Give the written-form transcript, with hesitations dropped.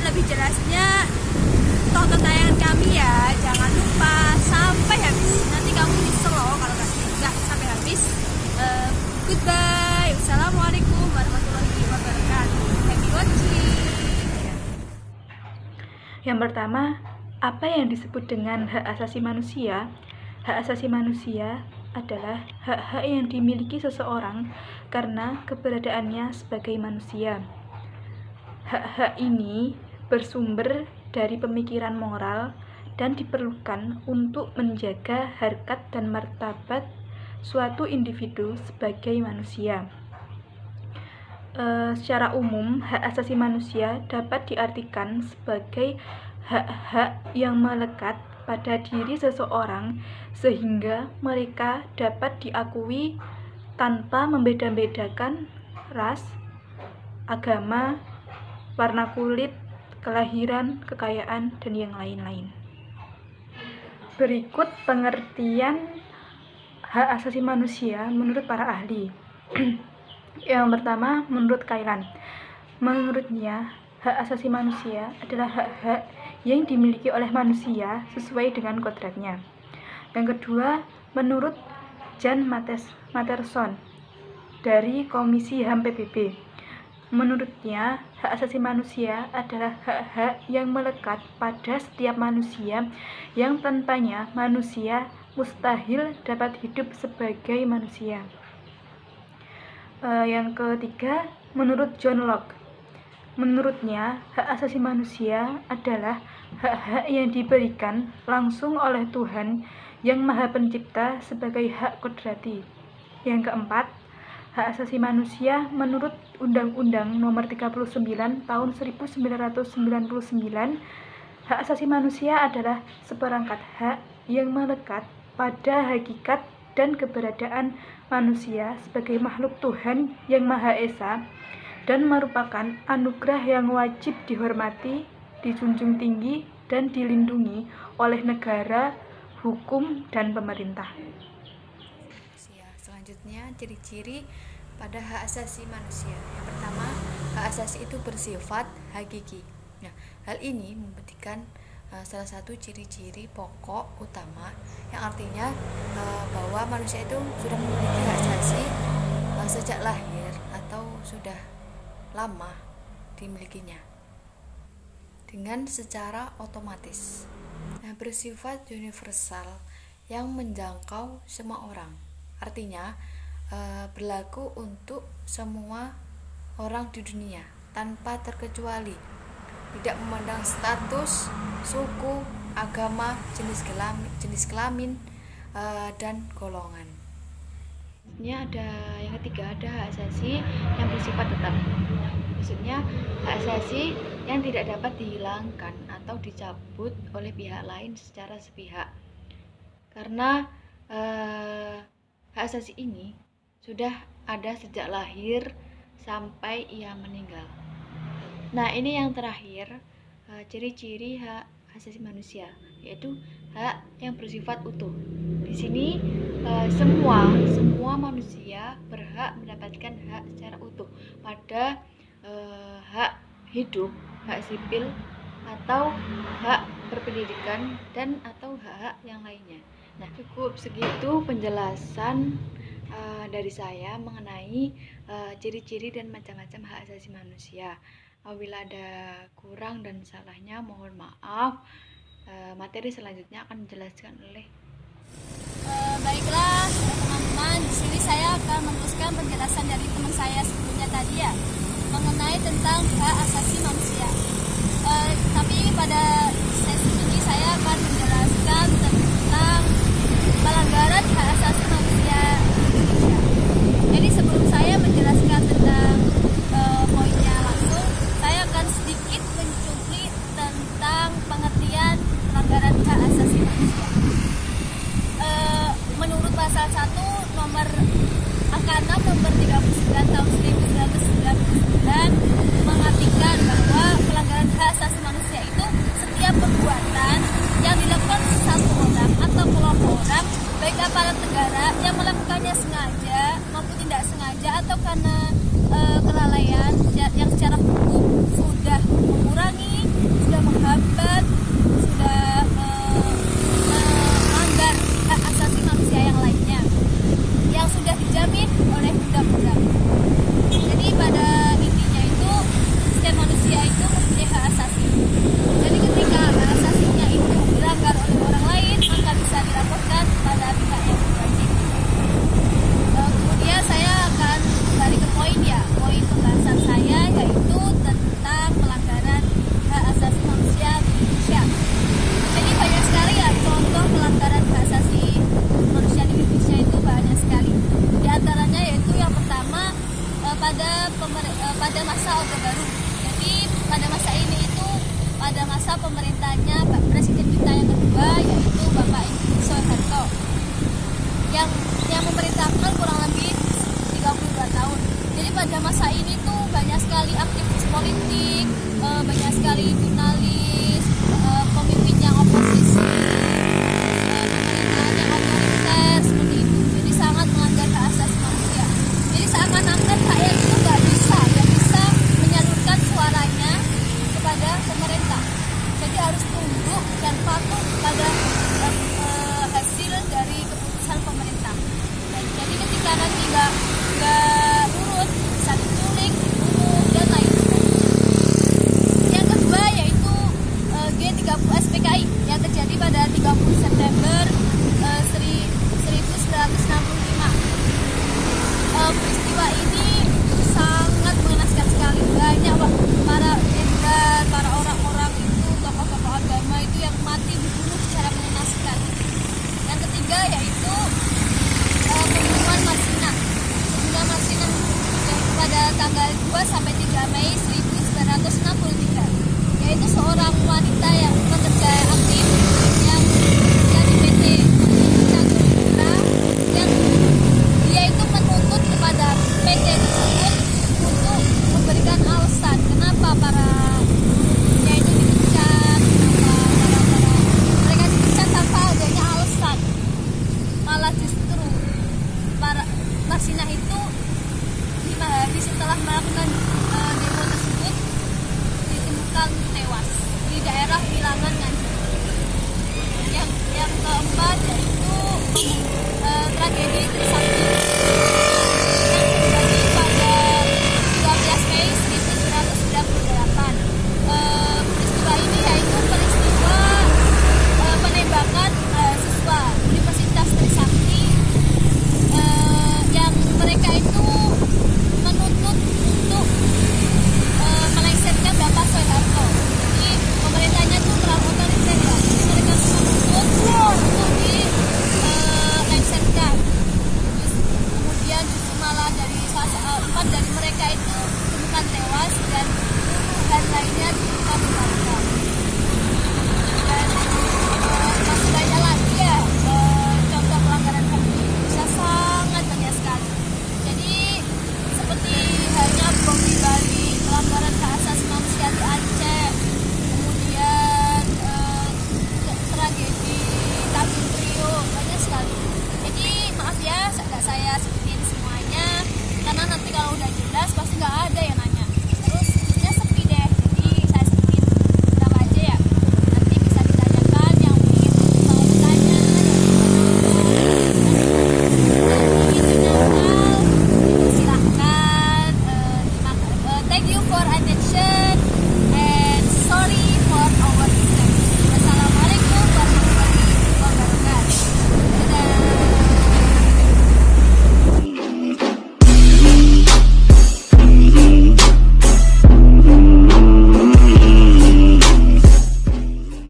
lebih jelasnya tonton tayangan kami ya, jangan lupa sampai habis. Nanti kamu nyesel loh kalau nggak sampai habis. Goodbye. Assalamualaikum warahmatullahi wabarakatuh. Happy watching. Yang pertama, apa yang disebut dengan hak asasi manusia? Hak asasi manusia adalah hak-hak yang dimiliki seseorang karena keberadaannya sebagai manusia. Hak-hak ini bersumber dari pemikiran moral dan diperlukan untuk menjaga harkat dan martabat suatu individu sebagai manusia. Secara umum, hak asasi manusia dapat diartikan sebagai hak-hak yang melekat pada diri seseorang sehingga mereka dapat diakui tanpa membeda-bedakan ras, agama, warna kulit, kelahiran, kekayaan, dan yang lain-lain. Berikut pengertian hak asasi manusia menurut para ahli. Yang pertama, menurut Kailan. Menurutnya, hak asasi manusia adalah hak-hak yang dimiliki oleh manusia sesuai dengan kodratnya. Yang kedua, menurut Jan Matterson dari Komisi HAM PBB. Menurutnya, hak asasi manusia adalah hak-hak yang melekat pada setiap manusia yang tanpanya manusia mustahil dapat hidup sebagai manusia. Yang ketiga, menurut John Locke. Menurutnya, hak asasi manusia adalah hak-hak yang diberikan langsung oleh Tuhan yang Maha Pencipta sebagai hak kodrati. Yang keempat, hak asasi manusia menurut Undang-Undang Nomor 39 Tahun 1999, hak asasi manusia adalah seperangkat hak yang melekat pada hakikat dan keberadaan manusia sebagai makhluk Tuhan yang Maha Esa dan merupakan anugerah yang wajib dihormati, dijunjung tinggi, dan dilindungi oleh negara, hukum, dan pemerintah. Selanjutnya, ciri-ciri pada hak asasi manusia. Yang pertama, hak asasi itu bersifat hakiki. Nah, hal ini membuktikan salah satu ciri-ciri pokok utama yang artinya bahwa manusia itu sudah memiliki hak asasi sejak lahir atau sudah lama dimilikinya dengan secara otomatis. Nah, bersifat universal yang menjangkau semua orang. Artinya berlaku untuk semua orang di dunia tanpa terkecuali, tidak memandang status, suku, agama, jenis kelamin, dan golongan. Ini ada yang ketiga, ada hak asasi yang bersifat tetap. Maksudnya hak asasi yang tidak dapat dihilangkan atau dicabut oleh pihak lain secara sepihak. Karena hak asasi ini sudah ada sejak lahir sampai ia meninggal. Nah, ini yang terakhir, ciri-ciri hak asasi manusia, yaitu hak yang bersifat utuh. Di sini semua manusia berhak mendapatkan hak secara utuh pada hak hidup, hak sipil, atau hak berpendidikan, dan atau hak-hak yang lainnya. Nah, cukup segitu penjelasan dari saya mengenai ciri-ciri dan macam-macam hak asasi manusia. Apabila ada kurang dan salahnya, mohon maaf. Materi selanjutnya akan dijelaskan oleh Baiklah teman-teman, di sini saya akan meneruskan penjelasan dari teman saya sebelumnya tadi ya, mengenai tentang hak asasi manusia. Tapi pada sesi ini saya akan menjelaskan tentang pelanggaran hak asasi manusia Indonesia. Jadi sebelum saya menjelaskan tentang poinnya langsung, saya akan sedikit mencupli tentang pengertian pelanggaran hak asasi manusia. Menurut pasal 1 nomor angka 6 nomor 39 tahun 1999 mengartikan bahwa pelanggaran hak asasi manusia itu setiap perbuatan yang dilakukan satu orang atau kelompok orang, baik aparat negara pada masa pemerintahnya Presiden kita yang kedua, yaitu Bapak Soeharto, yang memerintahkan kurang lebih 32 tahun. Jadi pada masa ini tuh banyak sekali aktivis politik, banyak sekali jurnalis, pemimpin yang oposisi, pemerintahan yang otoriter seperti itu. Jadi sangat melanggar hak asasi manusia. Jadi seakan-akan rakyat itu nggak bisa menyalurkan suaranya kepada pemerintah. Jadi harus tunduk dan patuh pada hasil dari keputusan pemerintah. Jadi ketika nanti nggak nurut, bisa diculik, dibunuh, dan lain sebagainya. Yang kedua yaitu G30 SPKI yang terjadi pada 30 September 1965. Peristiwa ini sangat mengenaskan sekali. Banyak para jenderal, para orang-orang itu, tokoh-tokoh agama itu yang mati dibunuh secara mengenaskan. Yang ketiga yaitu pembunuhan Marsinah pada tanggal 2 sampai 3 Mei 1963, yaitu seorang wanita yang pekerja aktif yang di PT Chandra, yang dia itu menuntut kepada PT tersebut untuk memberikan alasan kenapa para buruhnya itu dipecat, mereka dipecat tanpa adanya alasan. Malah justru para Marsinah itu 5 hari setelah melakukan demo tersebut ditemukan tewas di daerah Wilangan, Nganjuk. Yang keempat yaitu tragedi Trisakti yang terjadi pada 13 Mei 1998. Peristiwa ini yaitu peristiwa penembakan siswa Universitas Trisakti yang mereka itu menuntut untuk melengsarkan Bapak Soeharto. Jadi pemerintahnya tuh terlalu otoriter ya. Mereka menuntut untuk dilengserkan. Kemudian justru malah dari 4 dari mereka itu ditemukan tewas dan puluhan lainnya ditemukan luka.